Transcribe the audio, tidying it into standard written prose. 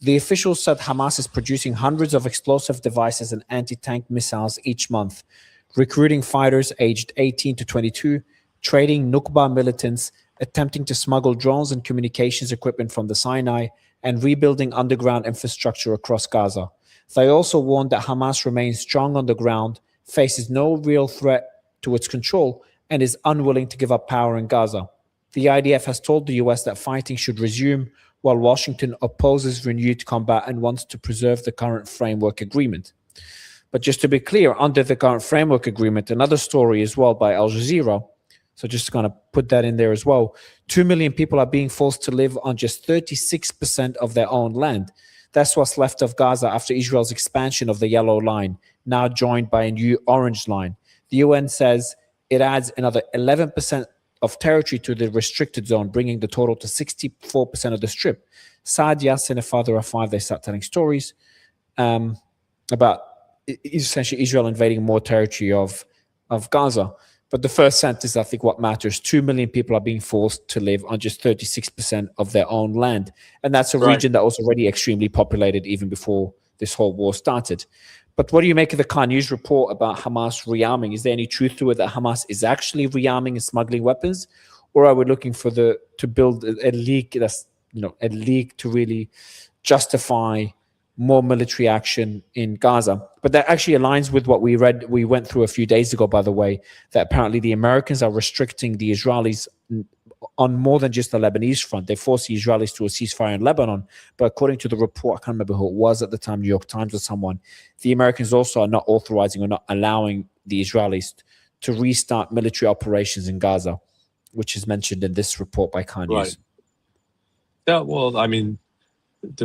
The officials said Hamas is producing hundreds of explosive devices and anti-tank missiles each month, recruiting fighters aged 18 to 22, trading Nukba militants, attempting to smuggle drones and communications equipment from the Sinai, and rebuilding underground infrastructure across Gaza. They also warned that Hamas remains strong on the ground, faces no real threat to its control, and is unwilling to give up power in Gaza. The IDF has told the US that fighting should resume, while Washington opposes renewed combat and wants to preserve the current framework agreement. But just to be clear, under the current framework agreement, another story as well by Al Jazeera, so just going to put that in there as well, 2 million people are being forced to live on just 36% of their own land. That's what's left of Gaza after Israel's expansion of the Yellow Line, now joined by a new Orange Line. The UN says it adds another 11% of territory to the restricted zone, bringing the total to 64% of the strip. Saad Yassin, a father of five, they start telling stories about essentially Israel invading more territory of Gaza. But the first sentence, I think what matters, 2 million people are being forced to live on just 36% of their own land. And that's a region that was already extremely populated even before this whole war started. But what do you make of the Khan News report about Hamas rearming? Is there any truth to it that Hamas is actually rearming and smuggling weapons? Or are we looking for to build a league that's, a league to really justify more military action in Gaza? But that actually aligns with what we went through a few days ago, by the way, that apparently the Americans are restricting the Israelis on more than just the Lebanese front. They forced the Israelis to a ceasefire in Lebanon. But according to the report, I can't remember who it was at the time, New York Times or someone, the Americans also are not authorizing or not allowing the Israelis to restart military operations in Gaza, which is mentioned in this report by Khan News. Yeah, well, I mean, the